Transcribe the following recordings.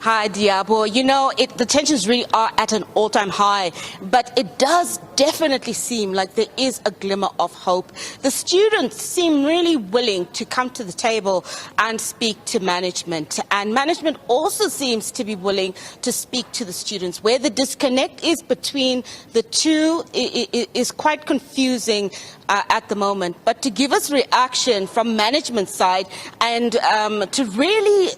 Hi, Diabo. You know, the tensions really are at an all-time high, but it does definitely seem like there is a glimmer of hope. The students seem really willing to come to the table and speak to management, and management also seems to be willing to speak to the students. Where the disconnect is between the two is quite confusing at the moment. But to give us reaction from management side and to really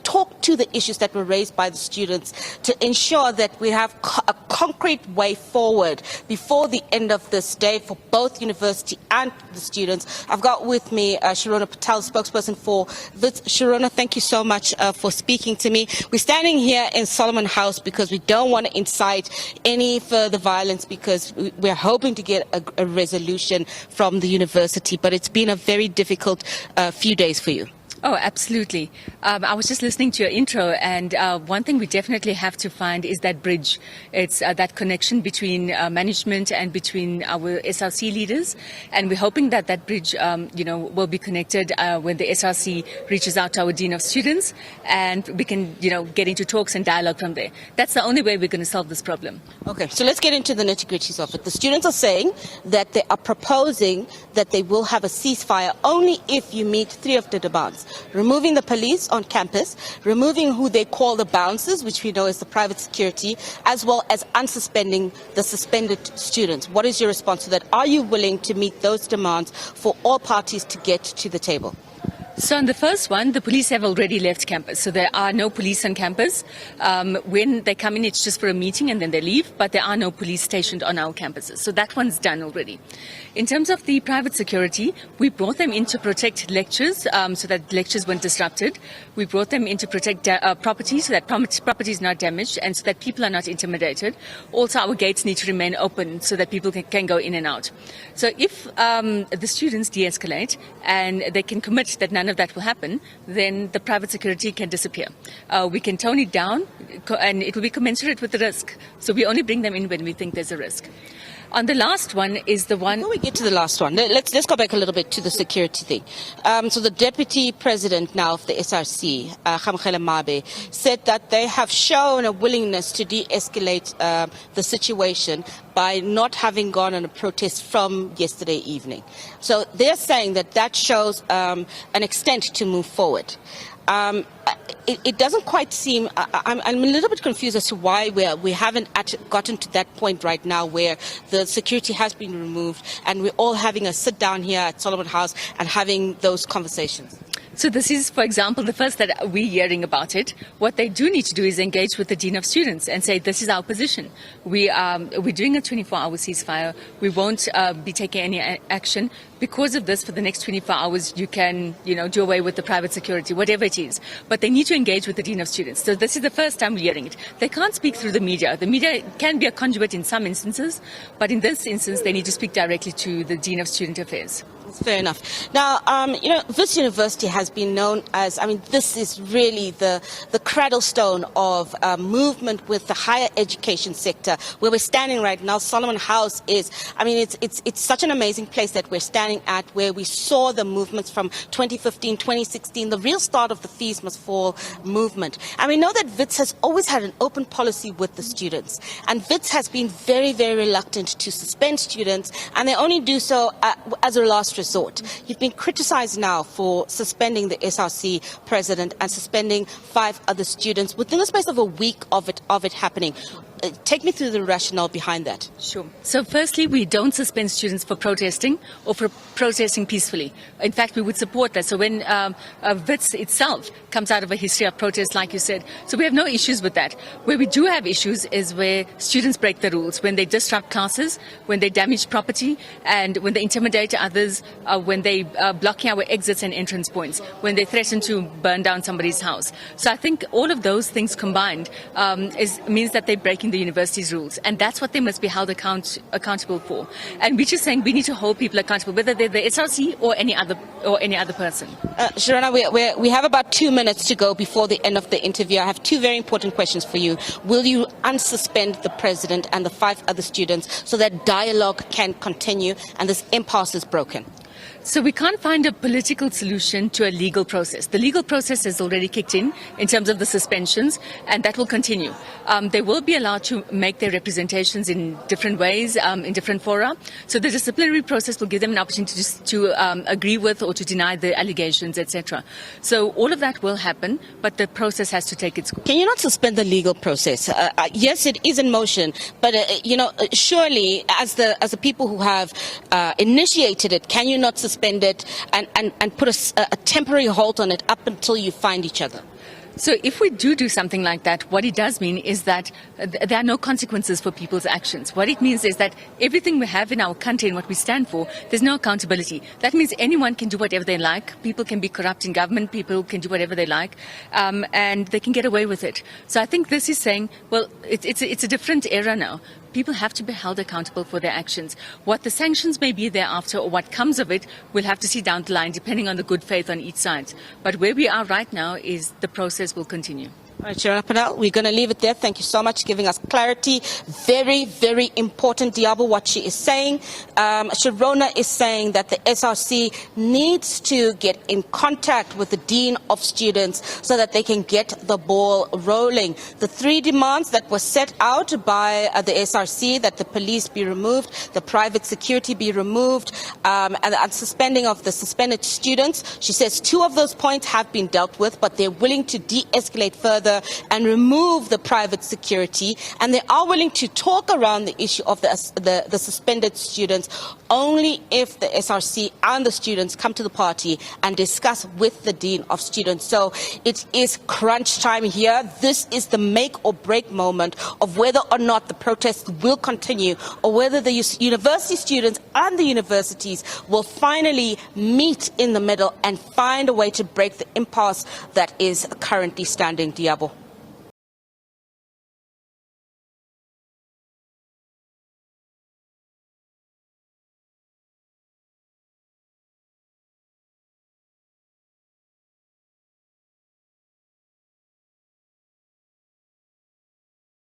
talk to the issues that were raised by the students to ensure that we have a concrete way forward before the end of this day for both university and the students. I've got with me Shirona Patel, spokesperson for Wits. Shirona, thank you so much for speaking to me. We're standing here in Solomon House because we don't want to incite any further violence, because we're hoping to get a resolution from the university, but it's been a very difficult few days for you. Oh, absolutely. I was just listening to your intro, and one thing we definitely have to find is that bridge. It's that connection between management and between our SRC leaders, and we're hoping that that bridge, will be connected when the SRC reaches out to our Dean of Students, and we can, get into talks and dialogue from there. That's the only way we're going to solve this problem. Okay, so let's get into the nitty-gritties of it. The students are saying that they are proposing that they will have a ceasefire only if you meet three of the demands: removing the police on campus, removing who they call the bouncers, which we know is the private security, as well as unsuspending the suspended students. What is your response to that? Are you willing to meet those demands for all parties to get to the table? So on the first one, the police have already left campus, so there are no police on campus. When they come in, it's just for a meeting and then they leave, but there are no police stationed on our campuses. So that one's done already. In terms of the private security, we brought them in to protect lectures so that lectures weren't disrupted. We brought them in to protect property so that property is not damaged and so that people are not intimidated. Also, our gates need to remain open so that people can go in and out. So if the students de-escalate and they can commit that none of that will happen, then the private security can disappear. We can tone it down and it will be commensurate with the risk. So we only bring them in when we think there's a risk. On the last one is the one... Before we get to the last one, let's go back a little bit to the security thing. So the deputy president now of the SRC, Khamkhela Mabe, said that they have shown a willingness to de-escalate the situation by not having gone on a protest from yesterday evening. So they're saying that that shows an extent to move forward. It doesn't quite seem, I'm a little bit confused as to why we haven't gotten to that point right now where the security has been removed and we're all having a sit down here at Solomon House and having those conversations. So this is, for example, the first that we're hearing about it. What they do need to do is engage with the Dean of Students and say, this is our position. We're doing a 24-hour ceasefire. We won't be taking any action. Because of this, for the next 24 hours, you can, do away with the private security, whatever it is. But they need to engage with the Dean of Students. So this is the first time we're hearing it. They can't speak through the media. The media can be a conduit in some instances, but in this instance, they need to speak directly to the Dean of Student Affairs. Fair enough. Now, Wits University has been known as, this is really the cradlestone of movement with the higher education sector. Where we're standing right now, Solomon House is, it's such an amazing place that we're standing at, where we saw the movements from 2015, 2016, the real start of the Fees Must Fall movement. And we know that Wits has always had an open policy with the students. And Wits has been very, very reluctant to suspend students, and they only do so as a last resort. You've been criticized now for suspending the SRC president and suspending 5 other students within the space of a week of it happening. Take me through the rationale behind that. Sure. So firstly, we don't suspend students for protesting or for protesting peacefully. In fact, we would support that. So when Wits itself comes out of a history of protest, like you said, so we have no issues with that. Where we do have issues is where students break the rules, when they disrupt classes, when they damage property, and when they intimidate others, when they blocking our exits and entrance points, when they threaten to burn down somebody's house. So I think all of those things combined means that they're breaking the university's rules, and that's what they must be held accountable for. And we're just saying we need to hold people accountable, whether they're the SRC or any other person. Shirona, we have about 2 minutes to go before the end of the interview. I have 2 very important questions for you. Will you unsuspend the president and the 5 other students so that dialogue can continue and this impasse is broken? So we can't find a political solution to a legal process. The legal process has already kicked in terms of the suspensions, and that will continue. They will be allowed to make their representations in different ways, in different fora. So the disciplinary process will give them an opportunity to agree with or to deny the allegations, etc. So all of that will happen, but the process has to take its course. Can you not suspend the legal process? Yes, it is in motion, but surely, as the people who have initiated it, can you not suspend it and put a temporary halt on it up until you find each other? So if we do something like that, what it does mean is that there are no consequences for people's actions. What it means is that everything we have in our country and what we stand for, there's no accountability. That means anyone can do whatever they like. People can be corrupt in government. People can do whatever they like, and they can get away with it. So I think this is saying, well, it's a different era now. People have to be held accountable for their actions. What the sanctions may be thereafter or what comes of it, we'll have to see down the line, depending on the good faith on each side. But where we are right now is the process will continue. All right, Shirona Patel, we're going to leave it there. Thank you so much for giving us clarity. Very, very important, Diabo, what she is saying. Shirona is saying that the SRC needs to get in contact with the Dean of Students so that they can get the ball rolling. The 3 demands that were set out by the SRC, that the police be removed, the private security be removed, and the suspending of the suspended students. She says 2 of those points have been dealt with, but they're willing to de-escalate further and remove the private security, and they are willing to talk around the issue of the suspended students only if the SRC and the students come to the party and discuss with the Dean of Students. So it is crunch time here. This is the make or break moment of whether or not the protests will continue, or whether the university students and the universities will finally meet in the middle and find a way to break the impasse that is currently standing. Diabo.